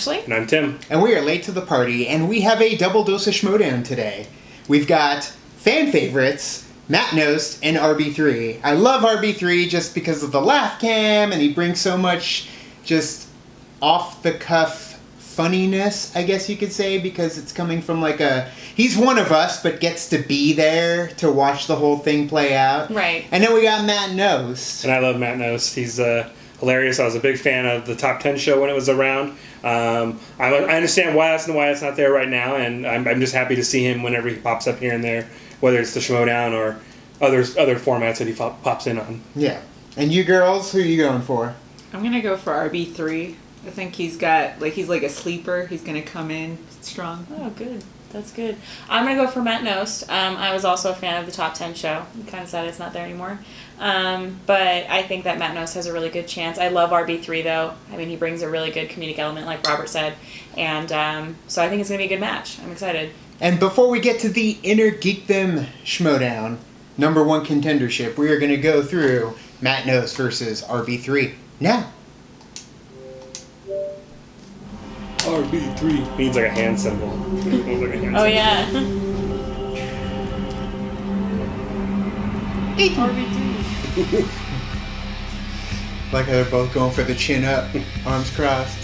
Ashley. And I'm Tim. And we are late to the party, and we have a double dose of Schmoedown today. We've got fan favorites, Matt Knost and RB3. I love RB3 just because of the laugh cam, and he brings so much just off-the-cuff funniness, I guess you could say, because it's coming from he's one of us, but gets to be there to watch the whole thing play out. Right. And then we got Matt Knost. And I love Matt Knost. He's hilarious. I was a big fan of the Top 10 show when it was around. I understand why it's not there right now, and I'm just happy to see him whenever he pops up here and there, whether it's the Schmoedown or other formats that he pops in on. Yeah. And you girls, who are you going for? I'm going to go for RB3. I think he's like a sleeper. He's going to come in strong. Oh, good. That's good. I'm going to go for Matt Knost. I was also a fan of the Top 10 show. I'm kind of sad it's not there anymore. But I think that Matt Knost has a really good chance. I love RB3, though. I mean, he brings a really good comedic element, like Robert said. And so I think it's going to be a good match. I'm excited. And before we get to the Inner Geekdom Schmoedown, number one contendership, we are going to go through Matt Knost versus RB3 now. RB3 means like a hand symbol. Oh, yeah. RB3. Like how they're both going for the chin up, arms crossed.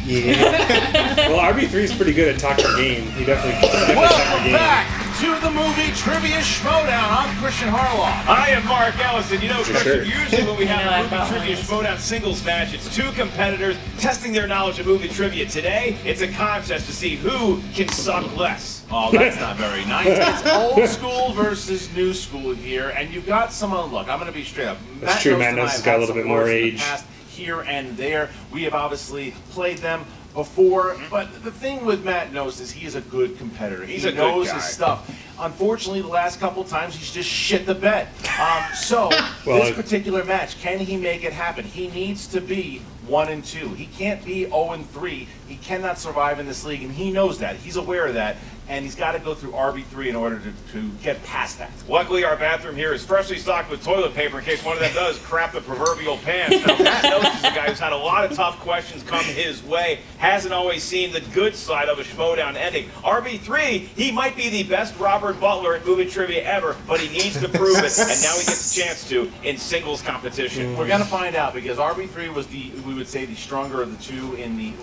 Yeah. Well, RB3 is pretty good at talking game. He definitely Welcome back to the movie Trivia Schmoedown. I'm Christian Harloff. I am Mark Ellison. You know, Christian, usually when we have a movie Trivia Schmoedown singles match, it's two competitors testing their knowledge of movie trivia. Today, it's a contest to see who can suck less. Oh, that's not very nice. It's old school versus new school here, and you've got someone. Look, I'm going to be straight up. That's true. Matt Knost has got a little bit more age. Here and there. We have obviously played them before, but the thing with Matt Knost is he is a good competitor. He knows his stuff. Unfortunately, the last couple times he's just shit the bed. This particular match, can he make it happen? He needs to be 1-2. He can't be 0-3. He cannot survive in this league, and he knows that. He's aware of that, and he's got to go through RB3 in order to get past that. Luckily, our bathroom here is freshly stocked with toilet paper in case one of them does crap the proverbial pants. Now, Matt Knost is a guy who's had a lot of tough questions come his way, hasn't always seen the good side of a Schmoedown ending. RB3, he might be the best Robert Butler at movie trivia ever, but he needs to prove it, and now he gets a chance to in singles competition. We're going to find out, because RB3 was we would say, the stronger of the two in the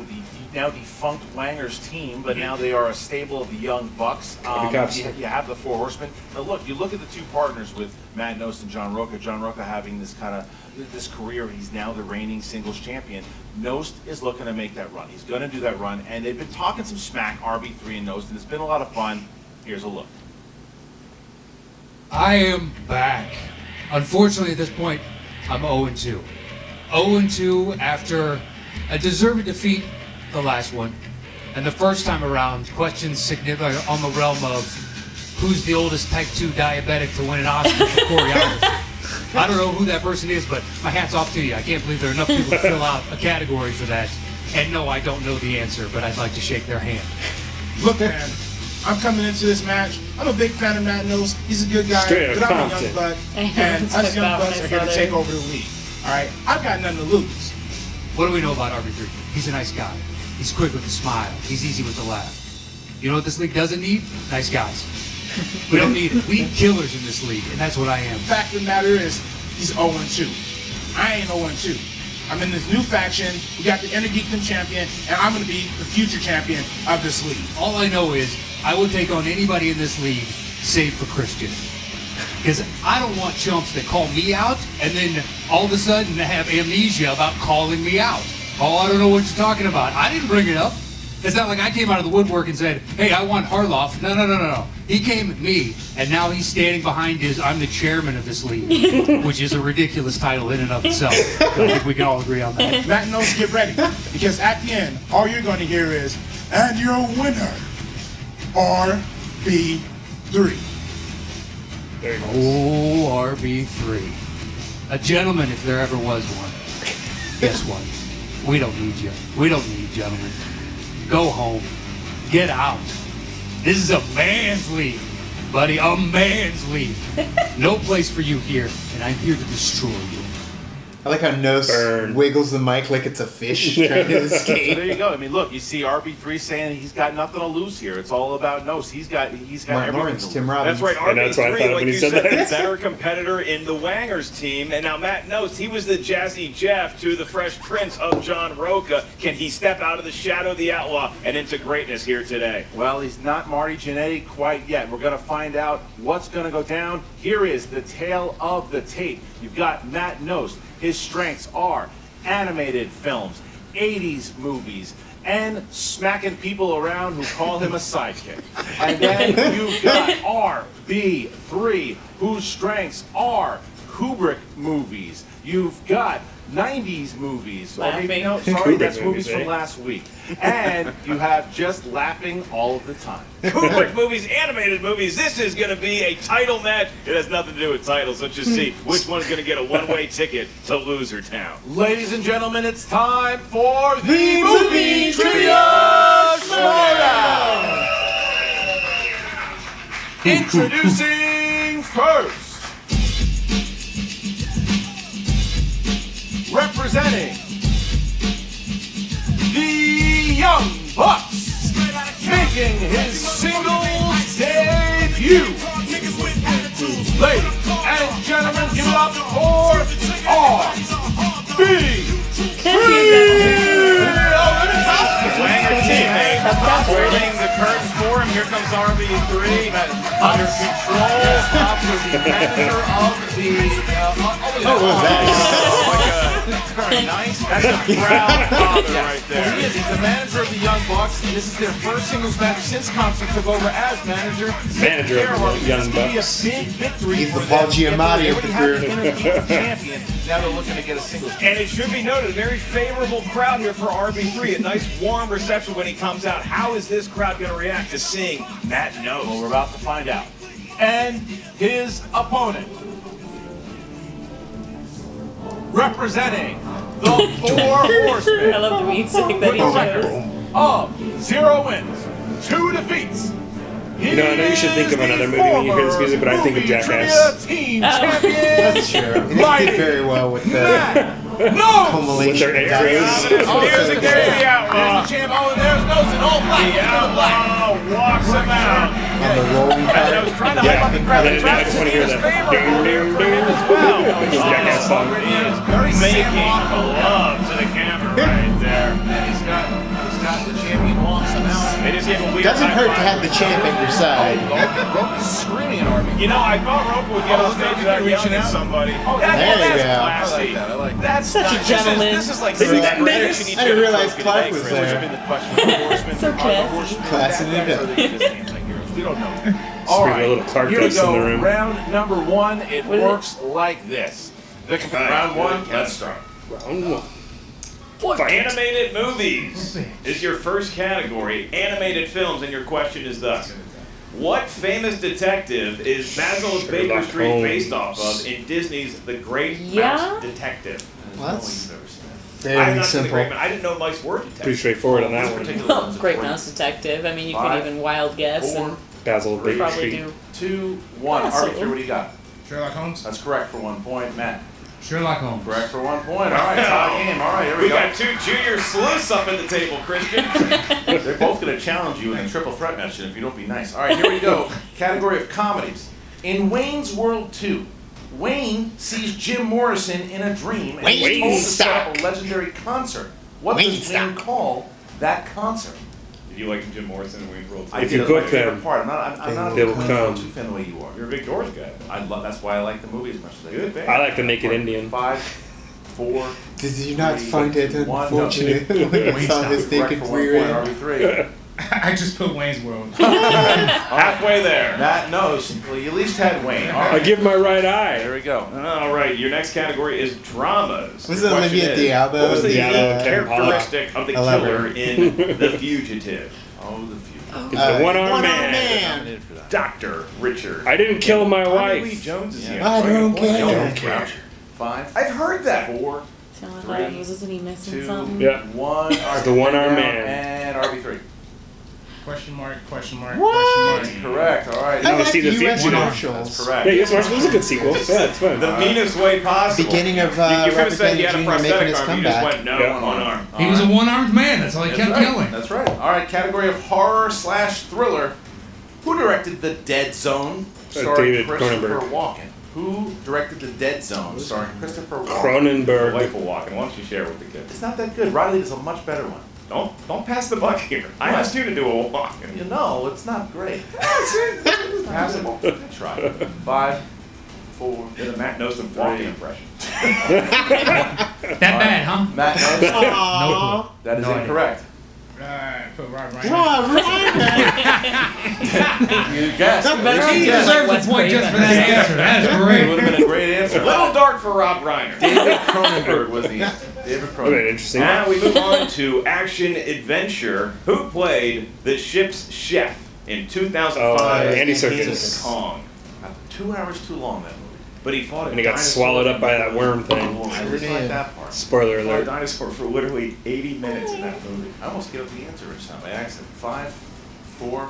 now defunct Wangers team, but now they are a stable of the Young Bucks. You have the Four Horsemen. Now look, you look at the two partners with Matt Knost and John Roca. John Roca having this career, he's now the reigning singles champion. Knost is looking to make that run. He's going to do that run, and they've been talking some smack, RB3 and Knost, and it's been a lot of fun. Here's a look. I am back. Unfortunately, at this point, I'm 0-2. 0-2 after a deserved defeat the last one. And the first time around, questions significant on the realm of who's the oldest type 2 diabetic to win an Oscar for choreography. I don't know who that person is, but my hat's off to you. I can't believe there are enough people to fill out a category for that. And no, I don't know the answer, but I'd like to shake their hand. Look, man, I'm coming into this match. I'm a big fan of Matt Knost. He's a good guy, but I'm a young buck, and us young bucks are here to take over the league. All right, I've got nothing to lose. What do we know about RB3? He's a nice guy. He's quick with a smile. He's easy with the laugh. You know what this league doesn't need? Nice guys. We don't need it. We need killers in this league, and that's what I am. The fact of the matter is, he's 0-2. I ain't 0-2. I'm in this new faction. We got the Inner Geekdom champion, and I'm going to be the future champion of this league. All I know is I will take on anybody in this league, save for Christian. Because I don't want chumps that call me out and then all of a sudden have amnesia about calling me out. Oh, I don't know what you're talking about. I didn't bring it up. It's not like I came out of the woodwork and said, hey, I want Harloff. No. He came at me, and now he's standing behind I'm the chairman of this league, which is a ridiculous title in and of itself. I think we can all agree on that. Matt Knost, get ready. Because at the end, all you're going to hear is, and your winner, RB3. Oh, RB3. A gentleman, if there ever was one. Guess what? We don't need you. We don't need gentlemen. Go home. Get out. This is a man's league, buddy. A man's league. No place for you here, and I'm here to destroy you. I like how Knost wiggles the mic like it's a fish trying to So escape. there you go. I mean, look, you see RB3 saying he's got nothing to lose here. It's all about Knost. He's got Martin everything Lawrence, to lose. Tim Robbins. That's right, And that's what I RB3, thought like when he you said said, that. the better competitor in the Wangers team. And now Matt Knost, he was the Jazzy Jeff to the Fresh Prince of John Roca. Can he step out of the shadow of the outlaw and into greatness here today? Well, he's not Marty Jannetty quite yet. We're going to find out what's going to go down. Here is the tale of the tape. You've got Matt Knost. His strengths are animated films, 80s movies, and smacking people around who call him a sidekick. And then you've got RB3, whose strengths are Kubrick movies. You've got 90s movies. Or maybe, no, sorry, that's movies from last week. And you have just laughing all of the time. Kubrick movies, animated movies. This is going to be a title match. It has nothing to do with titles. Let's just see which one's going to get a one-way ticket to Loser Town. Ladies and gentlemen, it's time for the Movie Trivia Schmoedown! Introducing first, representing the Young Bucks, making his singles debut. Ladies and gentlemen, give it up for RB3! Wanger teammate, holding the curtain for him. Here comes RB3 under control. Up with the manager of the. What was that? Very nice. That's a proud father right there. Well, he is. He's the manager of the Young Bucks, and this is their first singles match since Thompson took over as manager. Manager of the Young Bucks. This could be a big victory. He's for the them. Paul Giamatti of the They already crew. have the intermediate champion. Now they're looking to get a singles. And it should be noted, a very favorable crowd here for RB3. A nice warm reception when he comes out. How is this crowd going to react to seeing Matt Knost? Well, we're about to find out. And his opponent, representing the Four Horsemen. I love the music that he chose. Of 0 wins, 2 defeats. You know, I know you should think of another movie when you hear this music, but I think of Jackass. Team Oh. champion. That's true. And he did very well with the No. culmination With of their that. arrows. Oh, Music, there's the outlaw. There's the champ. Oh, and there's Knost in all black. The outlaw walks him out. On the rolling And I part. was trying to hype up the crowd. The crowd just want to hear is that. favorable here for him as well. Jackass song. Already is very making love to the camera right there. And he's got the champion walks him out. They just gave a weird Doesn't high hurt to five. have the champ at your side. Rope is screaming at RB. You know, I thought Roper would get on stage without yelling at somebody. Oh, That's there you go. classy. I like that. That's Such a nice. gentleman. This is like This is the that greatest nice. you need I to didn't get a realize trophy Clark today, was Chris. there. Which have been the question. The horsemen, So are the classy. horsemen Classing it Batman, up. or they just names like heroes? We don't know. All Bring a right, little Clark here we Dust in go. the room. Round number 1. It What is works like this. Round 1. Let's start. Round 1. Animated movies is your first category. Animated films, and your question is thus. What famous detective is Basil of Baker Sherlock Street Holmes. based off of in Disney's The Great Yeah? Mouse Detective? Well, that's I have very not seen The Great simple. Mouse. I didn't know mice were detectives. Pretty straightforward on that one. Well, Great Mouse Detective. I mean, you could 5, even wild guess 4, and Basil of Baker probably Street. do. 2, 1. Yeah, so- RB3, what do you got? Sherlock Holmes. That's correct for 1 point. Matt. Sherlock Holmes. Correct for 1 point. All right, tie game. All right, here we We go. got 2 junior sleuths up at the table, Christian. They're both going to challenge you in a triple threat match if you don't be nice. All right, here we go. Category of comedies. In Wayne's World 2, Wayne sees Jim Morrison in a dream and he's told to set up a legendary concert. What does Wayne call that concert? Did you like Jim Morrison in Wayne's World? I If did. you It's my book favorite them, part. I'm not they a will Wayne's come. World 2 fan the way you are. You're a big Doors guy. That's why I like the movie as much as I do. Good. I like the Naked Indian. 5, 4. Did you not 3, find it 2, 1. unfortunate when you saw his Correct naked for 1 rear point. end? RB3. I just put Wayne's World. Halfway there. Matt knows. Well, you at least had Wayne. All I right. give my right eye. There we go. All right, your next category is dramas. Was Your it question Olivia is, Diabo? What was the Diabo, unique Kevin Pollak. characteristic of the Elaborate. killer in The Fugitive? Oh, the future. It's the one-armed One-armed man. man. Nominated for that. Dr. Richard. I didn't kill my Tommy Lee wife. Jones is here. I don't care. I don't care. 5, I've heard that. 4, So I thought, wasn't he missing 2, something? Yeah. 1. It's the one-armed man. And RB3. Question mark. What? Correct. All right. I You like see the U.S. future. Marshals. That's correct. Yeah, U.S. Marshals was a good sequel. Yeah, it's fun. The meanest way possible. Beginning of you could have Robert said he Downey had a Jr. making prosthetic his arm. You just comeback. went no, Yeah. one arm. He was a one-armed man. That's all he kept right. yelling. That's right. All right. Category of horror/thriller. Who directed The Dead Zone, starring David Christopher Cronenberg. Walken? Who directed The Dead Zone, starring Christopher Walken? Cronenberg. Delightful walking. Why don't you share with the kids? It's not that good. Riley does a much better one. Don't pass the buck here. I asked you to do a walk. You know, it's not great. Passable. Try. 5, 4. Did a Matt Knost walking impression. That bad, huh? Matt Knost. No clue. That is No idea. incorrect. Put Rob Reiner. You guessed. He You deserves Wes a point just for Craven. that answer. That is It would great. have been a great answer. Little dark for Rob Reiner. David Cronenberg was the answer. David Okay, Cronenberg. interesting. Now we move on to action adventure. Who played the ship's chef in 2005? Andy King Serkis. Kong. 2 hours too long, that movie. But he fought a And he got dinosaur swallowed up by that worm thing. I really like that part. Spoiler He fought a alert. dinosaur for literally 80 minutes in that movie. I almost gave up the answer each time. I accident. 5, 4,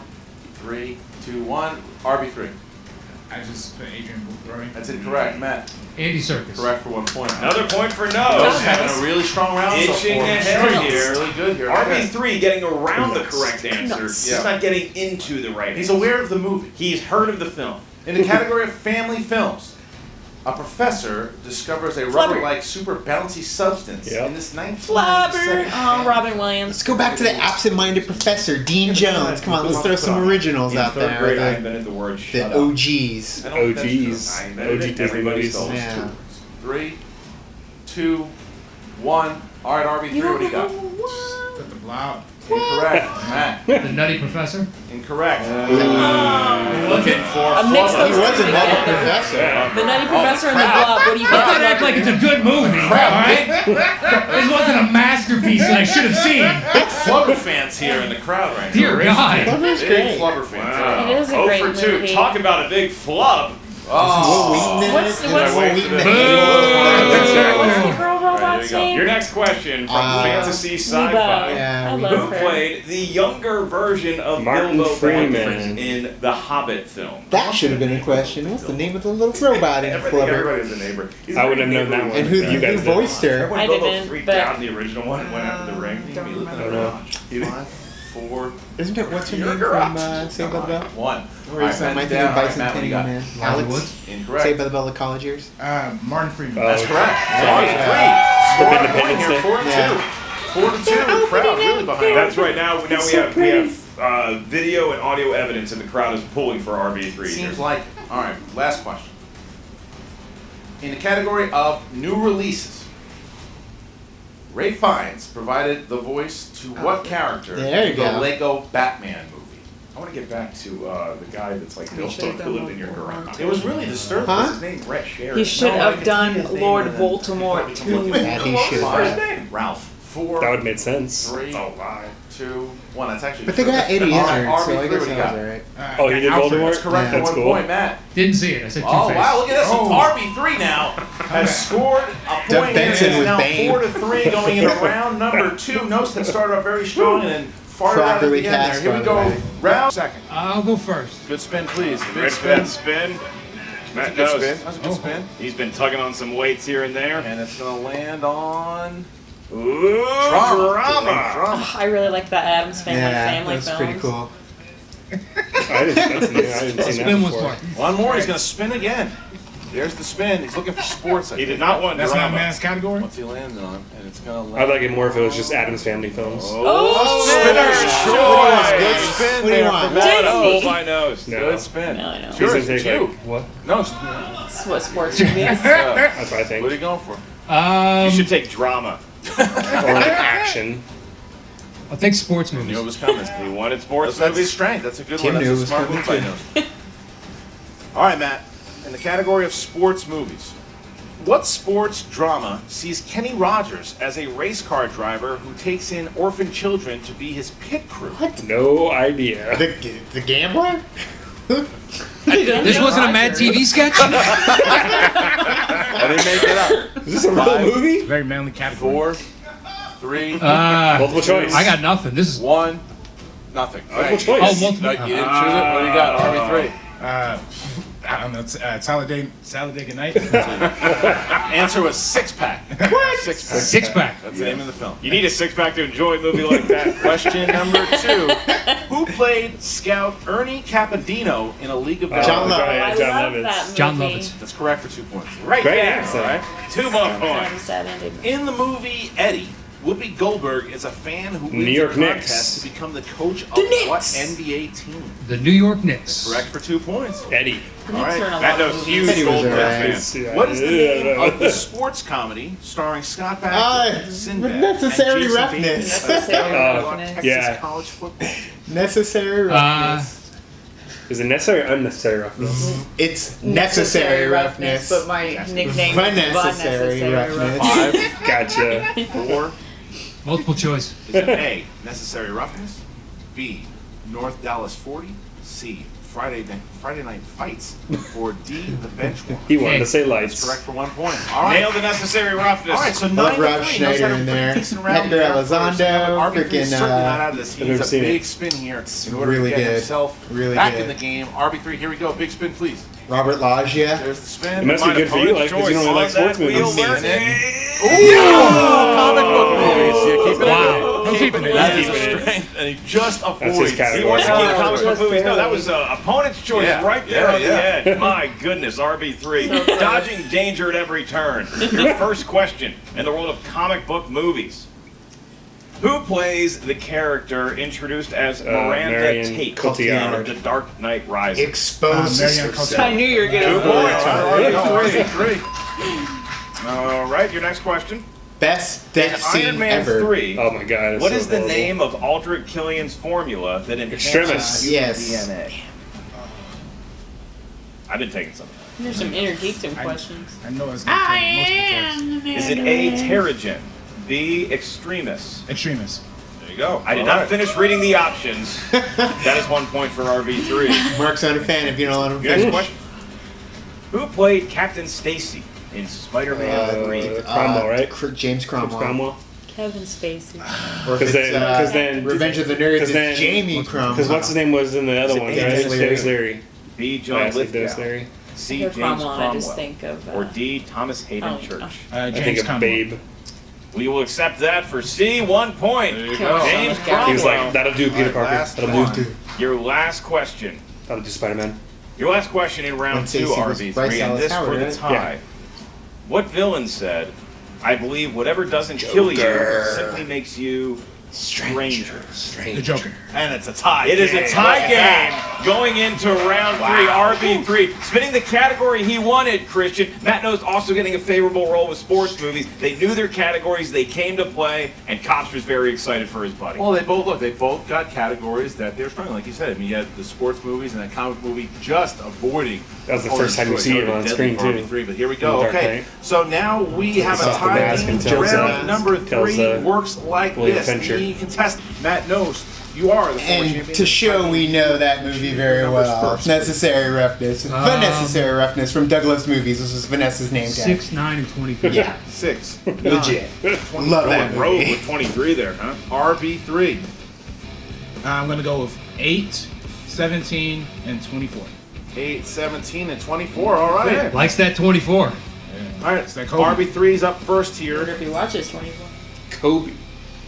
3, 2, 1. RB3. I just put Adrian Brody. That's incorrect. Matt. Andy Serkis. Correct for 1 point. Another point for No's no. having a really strong round. so Itching far. ahead He's here. really good here. RB3 getting around the Nuts. correct answer. Nuts. Just not getting into the right He's answer. aware of the movie. He's heard of the film. In the category of family films, a professor discovers a Flubber. rubber-like super bouncy substance Yep. in this 1997 Flubber. Oh, film. Robin Williams. Let's go back to the absent-minded professor, Dean Jones. Come on, let's throw some originals In out third there. grade, I The, invented the word the shut up. OGs. I don't think that's true. OGs. I invented OG it. Disney Everybody movies. stole it. Yeah. 3, 2, 1. All right, RB3, what do you got? Put the Blob. Incorrect. Matt. The Nutty Professor. Incorrect. Looking for A mix Flubber. He those was two a nutty together. professor. The Nutty Professor and the crap. Blob. What do you Let's not think? act like it's a good movie, alright? This wasn't a masterpiece that I should have seen. Big Flubber fans here in the crowd right Dear now. God. Flubber's Big great. Flubber fans. Wow. It is a 0 great for 2. movie. Talk about a big flub. Oh. Will Wheaton in What's- it? what's- Will Wheaton in it? What's the girl There robot's you go. name? Your next question from fantasy Nebo. sci-fi. Yeah, I we- love Who her. played the younger version of Martin Bilbo Freeman. Baggins in the Hobbit film? That should have been a question. What's the name of the little robot in Everything, Flubber? everybody's a neighbor. He's I very wouldn't have known that neighborly. one. And who You guys did. voiced her? Remember when I Bilbo didn't, freaked but- out in the original one and went after the ring? Don't remember. I don't know. You didn't- 5, 4, Isn't it what's her Your name garage. from Saved by the Bell? 1. Or is that my thing of Bicentennial Man? Elijah Alex? Woods. Incorrect. Saved by the Bell, the college years? Martin Freeman. Oh. That's correct. Yeah. 4 to 3. Score For a point Independence here. Day. 4 to 2. Yeah. 4 to 2. Crowd really behind. That's right. Now we so have video and audio evidence, and the crowd is pulling for RB3. Seems like. All right. Last question. In the category of new releases, Ray Fiennes provided the voice to what character There you in the go. Lego Batman movie? I want to get back to the guy that's like Bill should've who done lived in your one garage. It was really disturbing. Huh? What's his name? Brett Sherry. He should No, I have can done see his name Lord and then- Voldemort too. That he should What's his have. name? Ralph. 4, That would have made sense. 3, Oh, lie. 2, 1. That's actually But they true. got Eddie All right, Izzard, so I RB3, guess what do you that got? was alright. Oh, he did Alfred. Voldemort? That's correct Yeah. for That's 1 cool. point, Matt. Didn't see it. I said Oh Two-Face. wow! Look at this. Oh. RB3 now has scored a Doug point. Benson and with is now Bane. 4 to 3, going into round number 2. Knost had started off very strong and then farted out at Properly the end there. cast, Here by we the go. way. Round second. I'll go first. Good spin, please. Big Ready for spin. that spin? That's a Matt good Knost. spin. That's a good spin. He's been tugging on some weights here and there. And it's gonna land on Ooh, drama. drama. I really like that Addams Family Yeah, family that's films. pretty cool. I didn't see Spin that was before. fun. One more. He's gonna spin again. There's the spin. He's looking for sports. I He think. did not want That's not drama. man's category. What's he landing on? And it's gonna land. I'd like it more if it was just Adam's Family films. Oh, Spinner's choice. Good spin What do you there want? for Matt. Oh, my nose. No. Good spin. No, I know. He's Yours, gonna it's take you. like, what? No. That's what sports movies. That's what I What are think. you going for? You should take drama. Or like action. I'll take sports Knew it movies. was coming. He wanted sports That's his movies. strength. That's a good Tim one. knew That's it a was smart coming move by too. Knost. All right, Matt. In the category of sports movies, what sports drama sees Kenny Rogers as a race car driver who takes in orphan children to be his pit crew? No idea. The Gambler? This wasn't a Mad TV sketch? I didn't make it up. Is this a real movie? Very manly category. 4, 3, Multiple choice. I got nothing. This is 1. Nothing. Multiple choice. Oh, multiple. No, you didn't choose it? What do you got? RB3. I don't know. Talladega Nights. Answer was six-pack. What? Six-pack. Six-pack. That's the name of the film. You need a six-pack to enjoy a movie like that. Question number 2. Who played Scout Ernie Capadino in A League of Their John Own? Lovitz. I John love Lovitz. that movie. John Lovitz. That's correct for 2 points. Right Great there. answer. All right. 2 more I'm points. sad ending. In the movie Eddie, Whoopi Goldberg is a fan who wins New York a contest Knicks. to become the coach of what NBA team? The New York Knicks. Correct for 2 points. Eddie. The All Knicks right. are in a Matt lot of knows movies. huge Eddie was Goldberg alright. fan. What is the name of the sports comedy starring Scott Bakula, Sinbad, Necessary and Jason Roughness. Bateman about Roughness. Texas Yeah. college football? Necessary roughness. Is it necessary or unnecessary roughness? It's necessary roughness. But my nickname Unnecessary is roughness. 5, Gotcha. 4. Multiple choice. Is it A, Necessary Roughness, B, North Dallas 40, C, Friday Night Fights, or D, The Bench Warmers? He wanted to say That's lights. correct for 1 point. All right. Nail the necessary roughness. All right, so Love 9 to Rob 3. Schneider Knows how to in put a there. decent round Hector down for us. Elizondo, RB3 is freaking, certainly not out of this. He I've needs never a seen big it. spin here in order Really to get good. himself Really back good. in the game. RB3, here we go. Big spin, please. Robert Loggia. There's the spin. It must be good for you, like, because you don't really like sports movies. Comic book movies. Yeah, keep it Wow. in. Keeping it. That is Keeping a it. strength, and he just his avoids. He category. wants to keep Oh, comic book just movies. No, that barely. was opponent's choice Yeah. right there Yeah, on yeah. the edge. My goodness, RB3. Dodging danger at every turn. Your first question in the world of comic book movies. Who plays the character introduced as Miranda Marion Tate Cotillard. in The Dark Knight Rises? Exposes Marion herself. I knew you were 2 gonna. points. RB3. All right, your next question. Best In death scene Iron Man ever. 3, Oh my god. it's what so is the horrible. name of Aldrich Killian's formula that enhances Extremis. human Yes. DNA? I've been taking some. There's some inner geekdom questions. I know it's not Is it A, Terrigen, B, Extremis? Extremists. There you go. I did not finish reading the options. That is 1 point for RB3. Mark's not a fan if you don't let him Next finish. question. Who played Captain Stacy in Spider-Man 3? Cromwell, right? James Cromwell. Cromwell. Kevin Spacey. Or if 'Cause it's, then- Revenge of the Nerds, 'cause it's then- Jamie Cromwell. Because what's his name was in the other Is it one, Dennis right? Leary? Dennis Leary. B, I John said Dennis Lithgow. Leary. C, I James hear Cromwell, I just Cromwell. think of. Or D, Thomas Hayden Oh, Church. I think James of Conwell. Babe. We will accept that for C, 1 point. There you go. James He He was Cromwell. like, that'll do, Peter Alright, Parker. last That'll one. do. Your last question. That'll do Spider-Man. Your last question in round When 2, Stacey was RB3, Bryce and Dallas this for Howard, the right? tie. Yeah. What villain said, I believe whatever doesn't kill you Joker. simply makes you stranger. The Joker. And it's a tie. It is a game. tie Look at game going into round 3, RB3. Spinning the category he wanted, Christian. Matt Knost also getting a favorable role with sports movies. They knew their categories, they came to play, and Cops was very excited for his buddy. Well, they both got categories that they're strong. Like you said, I mean, you had the sports movies and that comic movie just avoiding. That was the first time you see it on screen, too. But here we go. Dark Okay, Knight. so now we have a Off the tie mask game. and tells, Round number tells, 3 works like William this. Fincher. The contestant, Matt Knost, you are the former champion. And to show we know that movie very well. Necessary Roughness. Unnecessary Roughness from Douglas Movies. This was Vanessa's name tag. 6, 9, and 24. Yeah, 6. legit. Love that Going rogue movie. with 23 there, huh? RB3. I'm gonna go with 8, 17, and 24. 8, 17, and 24. All right. Likes that 24. All right. It's that Kobe. RB3's up first I wonder here. if he watches 24. Kobe.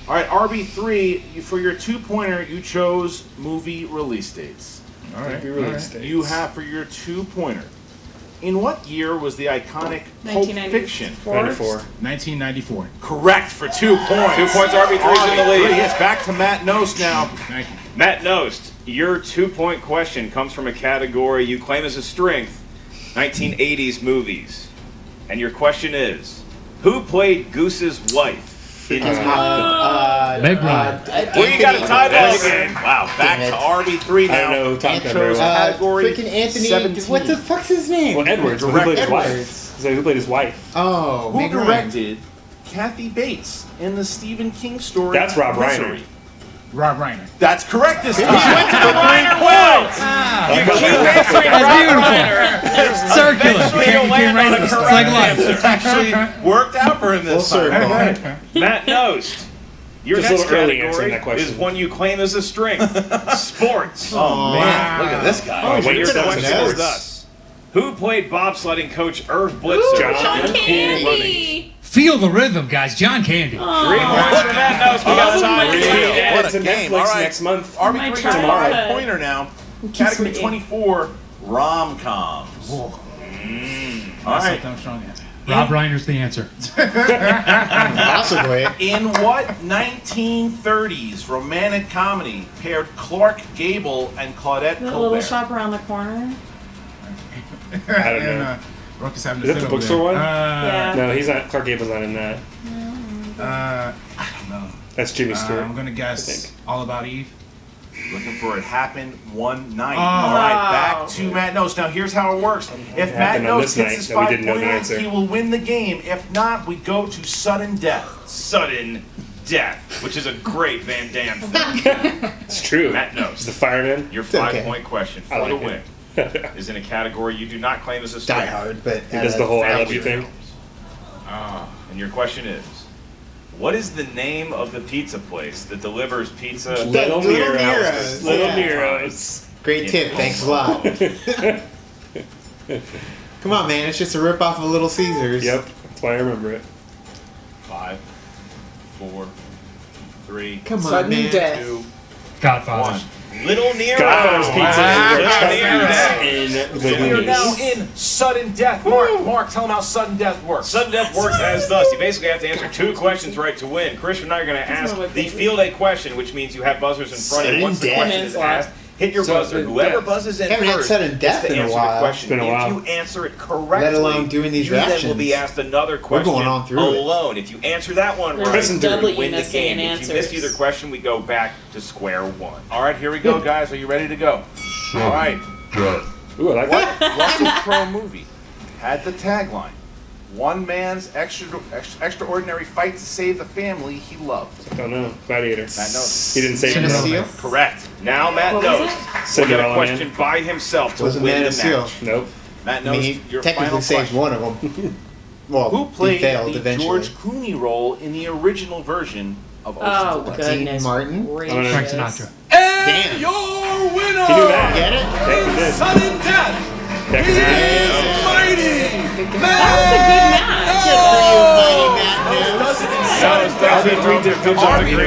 All right, RB3, for your 2-pointer, you chose movie release dates. All right. Movie release dates. You have for your 2-pointer. In what year was the iconic Pulp Fiction? 94. 1994. Correct for 2 points. 2 points, RB3's in the lead. It's back to Matt Knost now. Thank you. Matt Knost, your 2-point question comes from a category you claim as a strength, 1980s movies. And your question is, who played Goose's wife in Top Gun? Meg Ryan. Well, you got a tie ball Anthony- game. Wow, back Damn to it. RB3 I now. don't know Top Gun Intros very well. category Freaking Anthony. 17. What the fuck's his name? Well, Edwards. Who Direct played his wife? Edwards. So who played his wife? Oh, Who Meg Ryan. directed Kathy Bates in the Stephen King story? That's Rob Reiner. Misery? Rob Reiner. That's correct this time. Reiner wins! You keep answering Rob Reiner. Circular. Eventually you'll land on a It's correct like life. answer. Actually worked out for him this Full time. circle. Matt Knost, Your Just a next little early answering category that question. is one you claim as a strength. Sports. Oh, man. Look at this guy. when Your you're done, question sports. is thus. Who played bobsledding coach Irv Blitzer? John Candy. Feel the rhythm, guys. John Candy. 3 points for Matt Knost. We got time. What It's a a game. Netflix All right. next month. My RB3 child. got a 5-pointer now. Category me. 24, rom-coms. All right. I'm strong at. Rob Reiner's the answer. Possibly. In what 1930s romantic comedy paired Clark Gable and Claudette The Colbert? little shop around the corner. I don't know. Rook is having Is that the bookstore one? Yeah. No, he's not. Clark Gable's not in that. I don't know. That's Jimmy Stewart. I'm gonna I guess think. All About Eve. Looking for It Happened One Night. Oh. All right, back to Matt Knost. Now, here's how it works. If Matt happened on Knost this gets night his that we didn't know the 5-pointer, answer. he will win the game. If not, we go to sudden death. Sudden death, which is a great Van Damme film. It's true. Matt Knost. He's the fireman. Your okay. 5-point question I for the like win it. is in a category you do not claim as a Die strength. Hard, but He does the whole I love Family you thing. films. And your question is, what is the name of the pizza place that delivers pizza? Little Little Nero's. Nero's. Little Yeah. Nero's. Great tip. Thanks a lot. Come on, man. It's just a rip-off of Little Caesars. Yep, that's why I remember it. 5, 4, 3, Come on, Sudden man. death. 2, Godfather. 1. Little Nero's. Godfather's Pizza Little is Nero's. the We are now Goonies. in sudden death. Mark, tell him how sudden death works. Sudden death works as thus. You basically have to answer 2 questions right to win. Christian and I are going to ask the field a question, which means you have buzzers in front of you. Once the Sudden question is asked, hit your buzzer. Whoever buzzes in Haven't had first sudden death gets to in a answer while. the question. It's been a while. If you answer it correctly, Let alone doing these you then will reactions. be asked another question going on through it. alone. If you answer that one right, Prison you doubly win the missing game. in If you miss answers. either question, we go back to square one. All right, here we go, guys. Are you ready to go? All right. Ooh, I like What that. Russell Crowe movie had the tagline, "One man's extraordinary fight to save the family he loved"? Don't know. Gladiator. Matt Knost. He didn't say Man of it. Steel? Correct. Now Matt What was knows. it? We'll get a Cinderella question Man. by himself to Wasn't win Man the of Steel. match. Nope. Matt I mean, knows he your technically final saves question. one of them. Well, Who he played failed the eventually. George Clooney role in the original version of Ocean's Oh, 11? goodness. Dean Martin? gracious. Frank Sinatra. Damn. Your winner! He knew that. Get it? Yeah, he did. Sudden death! Heck of a- That was a good match. RB3 did a good job. Look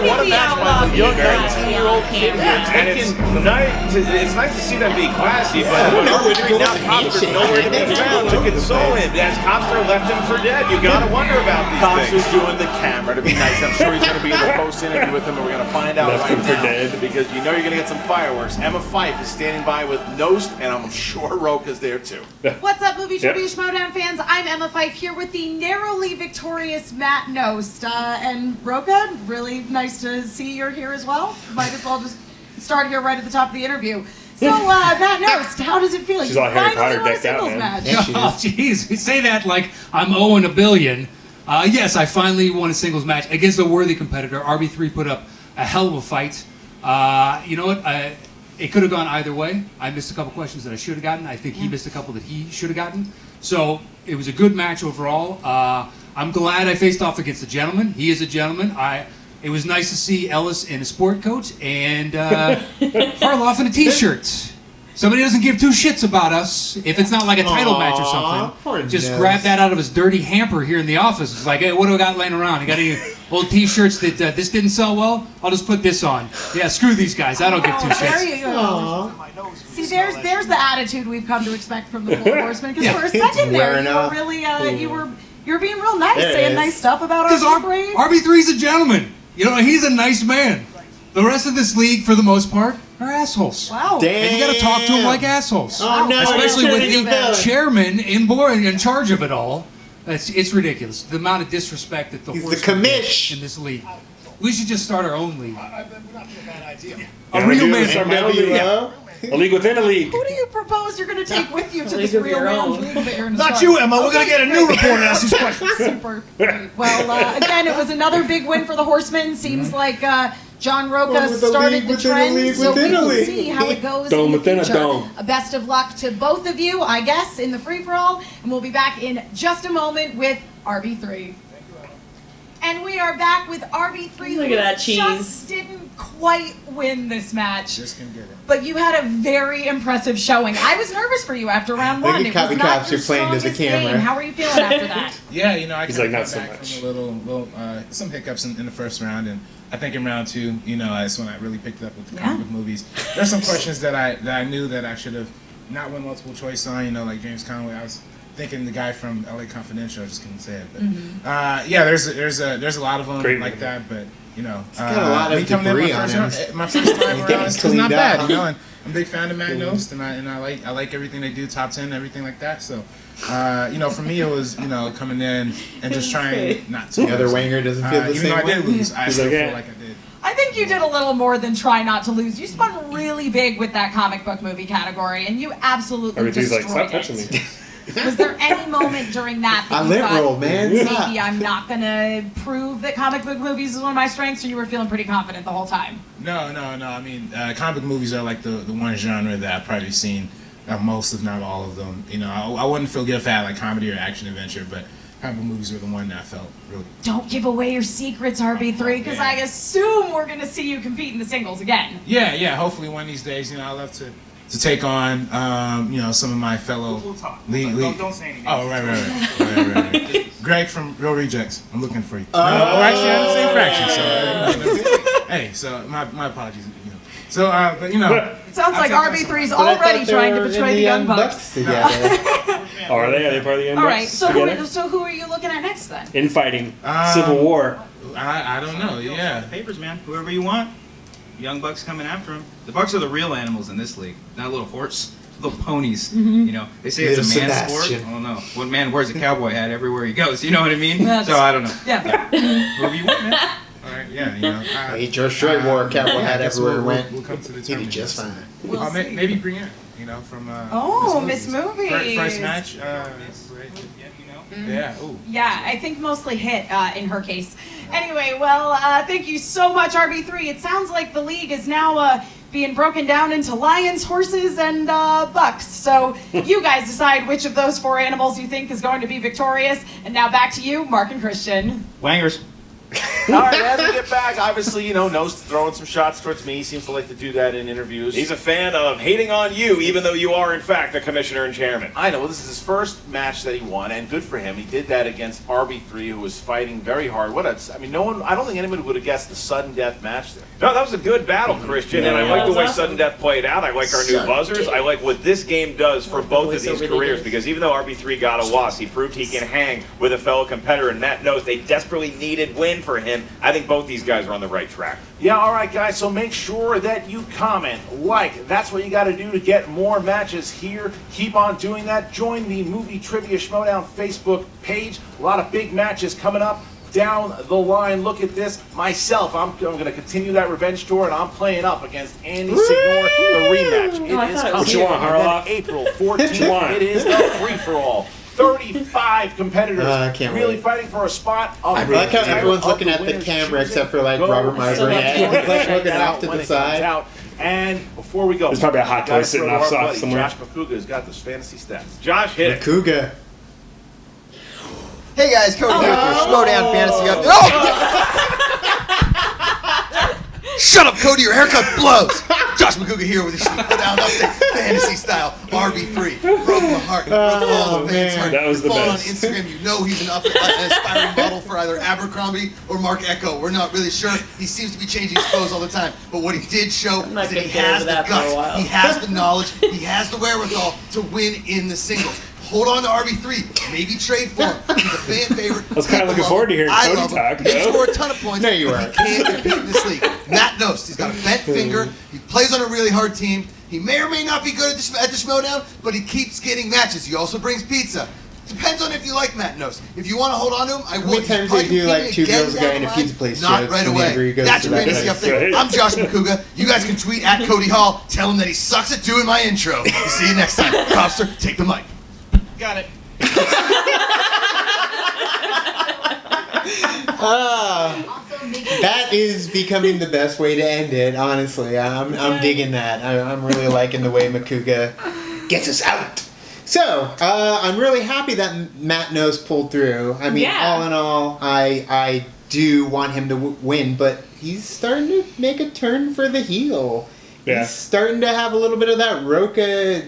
at the outlaw being classy on camera. And it's nice to see them be classy, but nowhere to go now with the cops are handshake. nowhere to be found to console him. As cops are left him for dead, you gotta wonder about these Cops things. is doing the camera to be nice. I'm sure he's going to be in the post interview with him, and we're going to find out Left right him for now. dead. Because you know you're going to get some fireworks. Emma Fife is standing by with Knost, and I'm sure Roka's there too. What's up, movie Yep. trivia Schmoedown fans? I'm Emma Fife here with the narrowly victorious Matt Knost. And Roka, really nice to see you're here as well. Might as well just start here right at the top of the interview. So, Matt Knost, how does it feel? She's You all Harry finally Potter won a decked out, singles man. match. Yeah, she Oh, is. jeez. You say that like I'm owing $1 billion. Yes, I finally won a singles match against a worthy competitor. RB3 put up a hell of a fight. You know what? It could have gone either way. I missed a couple questions that I should have gotten. I think he missed a couple that he should have gotten. So it was a good match overall. I'm glad I faced off against a gentleman. He is a gentleman. It was nice to see Ellis in a sport coat and Harloff in a t-shirt. Somebody doesn't give 2 shits about us if it's not like a title match or Aw, poor something. Just Nez. grab that out of his dirty hamper here in the office. It's like, hey, what do I got laying around? You got any old t-shirts that this didn't sell well? I'll just put this on. Yeah, screw these guys. I don't give 2 Oh, there shits. you go. See, there's the attitude we've come to expect from the Four Horsemen. Because for a second there, wearing you were off. really, you were being real nice, There it saying is. nice stuff about Because RB3. RB3's a gentleman. You know, he's a nice man. The rest of this league, for the most part, are assholes. Wow. Damn. And you got to talk to them like assholes. Oh, no. Especially you're with turning the villain. chairman in charge of it all. It's ridiculous. The amount of disrespect that the He's the Horsemen get commish. in this league. We should just start our own league. Yeah, A we real do man. this, our own league. NWO? A league within a league. Who do you propose you're going to take with you to League this of real your man's own. league that you're going to Not start? you, Emma. We're gonna Okay, get a new great. report and ask these questions. Super. Great. Well, again, it was another big win for the Horsemen. Seems like John One Roca with a started league the within a trend, league so we within a will league. see how it goes Dome in the within a future. dome. Best of luck to both of you, I guess, in the free-for-all, and we'll be back in just a moment with RB3. And we are back with RB3. Look at that cheese. Just didn't quite win this match. Just can get it. But you had a very impressive showing. I was nervous for you after round Look one. at It Copy was not Cops, your you're playing to the strongest camera. game. How were you feeling after that? Yeah, you know, I He's kinda like, not got so back much. from a little some hiccups in the first round, and I think in round two, you know, that's when I really picked it up with the comic book movies. There's some questions that I knew that I should have not went multiple choice on, you know, like James Conway. I was thinking the guy from LA Confidential, I just couldn't say it. But yeah, there's a lot of them Great like movie. that, but you know, got a lot of me coming in debris on my first time around, it's cleaned not up. bad, you know. And I'm a big fan of Matt Knost, and I like everything they do, top 10, everything like that. So, you know, for me it was, you know, coming in and just trying not to. The other Wanger doesn't feel the even same though I way. did lose, I He's still like, feel yeah. like I did. I think you did a little more than try not to lose. You spun really big with that comic book movie category, and you absolutely RB3's destroyed like, stop it. touching me. Was there any moment during that I you lip thought, roll, man. maybe Stop. I'm not going to prove that comic book movies is one of my strengths, or you were feeling pretty confident the whole time? No. I mean, comic book movies are like the one genre that I've probably seen most, if not all of them. You know, I wouldn't feel good if I had like comedy or action adventure, but comic book movies were the one that I felt really. Don't give away your secrets, RB3, because I assume we're going to see you compete in the singles again. Yeah. Hopefully one of these days, you know, I'd love to take on, you know, some of my fellow. We'll talk. Don't say anything. Oh, right. Greg from Real Rejects. I'm looking for you. No, actually, I'm the same fraction. So, hey, so my apologies. You know. So, but you know. It sounds like RB3's But I already thought they trying to were betray in the Young Bucks. together. Oh, are they? Are they part of the Young All Bucks right, so together? who are you looking at next then? Infighting, Civil War. I don't know. You'll Yeah. sign the papers, man. Whoever you want. Young Bucks coming after him. The Bucks are the real animals in this league, not little horse, little ponies. You know, they say it's a Little man's Sebastian. sport. I don't know. One man wears a cowboy hat everywhere he goes. You know what I mean? That's- So I don't know. Yeah. Whoever you want, man. All right. Yeah. You know. Hey, George Strait wore a cowboy I hat guess everywhere he we'll went. come to the He did tournament. just fine. We'll see. Maybe Brienne. You know, from Oh, Miss Movies. First match. Yeah. Ooh. Yeah, I think mostly hit in her case. Anyway, well, thank you so much, RB3. It sounds like the league is now being broken down into lions, horses, and bucks. So you guys decide which of those four animals you think is going to be victorious. And now back to you, Mark and Christian. Wangers. All right, as we get back, obviously, you know, Knost throwing some shots towards me. He seems to like to do that in interviews. He's a fan of hating on you, even though you are, in fact, the commissioner and chairman. I know, this is his first match that he won, and good for him. He did that against RB3, who was fighting very hard. I don't think anybody would have guessed the sudden death match there. No, that was a good battle, Christian, and I Yeah, like the that way was Sudden Death played out. I like our new buzzers. I like what this game does for both of these careers, because even though RB3 got a loss, he proved he can hang with a fellow competitor, and Matt Knost, a desperately needed win for him. I think both these guys are on the right track. Yeah, all right, guys, so make sure that you comment, like. That's what you got to do to get more matches here. Keep on doing that. Join the Movie Trivia Schmoedown Facebook page. A lot of big matches coming up down the line. Look at this. Myself, I'm going to continue that revenge tour, and I'm playing up against Andy Signor, the rematch. It I is thought it was coming. What you want, And then Harloff? April What you 14th, want? it is the free-for-all. 35 competitors I can't really wait. fighting for a spot. I like how everyone's looking at the camera except for like Robert Myburn. Like looking off to the side. And before we go, There's probably a hot gotta toy sitting throw to off our buddy, somewhere. Josh Makuga has got those fantasy stats. Josh, hit it. Cougar. Hey guys, Cody here for Schmoedown Fantasy Update. Oh! Shut up, Cody, your haircut blows! Josh Makuga here with your Schmoedown Update, fantasy style, RB3. Broke my heart, broke all the fans' heart. That was the Follow best. on Instagram, you know he's an aspiring model for either Abercrombie or Mark Echo. We're not really sure. He seems to be changing his clothes all the time. But what he did show is not that gonna he get has into the that for a guts, while. he has the knowledge, he has the wherewithal to win in the singles. Hold on to RB3. Maybe trade for him. He's a fan favorite. I was kinda looking forward to hearing I Cody love him. talk, He though. scored a ton of points. No, you but weren't. He can't compete in this league. Matt Knost. He's got a bent finger. He plays on a really hard team. He may or may not be good at the Schmoedown, but he keeps getting matches. He also brings pizza. Depends on if you like Matt Knost. If you want to hold on to him, I How will. many times they do like two girls a guy in a pizza place Not jokes right whenever he away. goes That's to your that fantasy place? update. I'm Josh Makuga. You guys can tweet at Cody Hall. Tell him that he sucks at doing my intro. See you next time. Copster, take the mic. Got it. That is becoming the best way to end it, honestly. I'm digging that. I'm really liking the way Makuga gets us out. So, I'm really happy that Matt Knost pulled through. I mean, Yeah. all in all, I do want him to win, but he's starting to make a turn for the heel. Yeah. He's starting to have a little bit of that Roca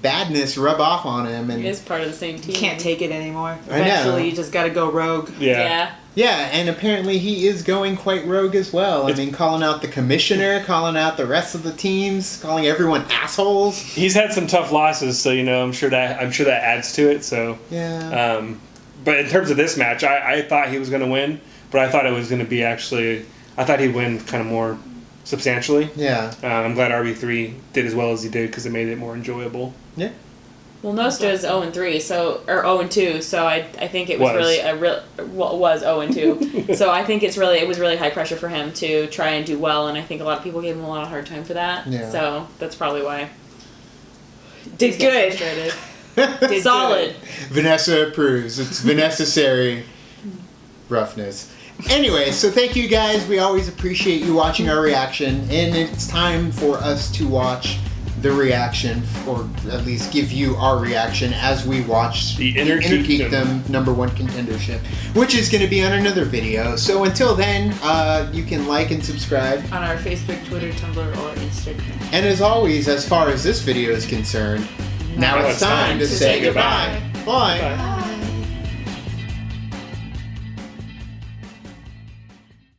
badness rub off on him. And He is part of the same team. You can't take it anymore. I know. Eventually, you just got to go rogue. Yeah. Yeah, and apparently he is going quite rogue as well. I mean, calling out the commissioner, calling out the rest of the teams, calling everyone assholes. He's had some tough losses, so I'm sure that adds to it. So Yeah. But in terms of this match, I thought he was going to win, but I thought it was going to be I thought he'd win kind of more substantially. Yeah. I'm glad RB3 did as well as he did because it made it more enjoyable. Yeah. Well, Knost is 0-3, or 0-2, so I think it was really was 0-2. So I think it was really high pressure for him to try and do well, and I think a lot of people gave him a lot of hard time for that. Yeah. So that's probably why. Did good. Did solid. Vanessa approves. It's Vanessa-sary roughness. Anyway, so thank you guys. We always appreciate you watching our reaction, and it's time for us to watch the reaction, or at least give you our reaction as we watch the Inner Geekdom #1 contendership, which is going to be on another video. So until then, you can like and subscribe on our Facebook, Twitter, Tumblr, or Instagram. And as always, as far as this video is concerned, now it's time to say goodbye. Bye.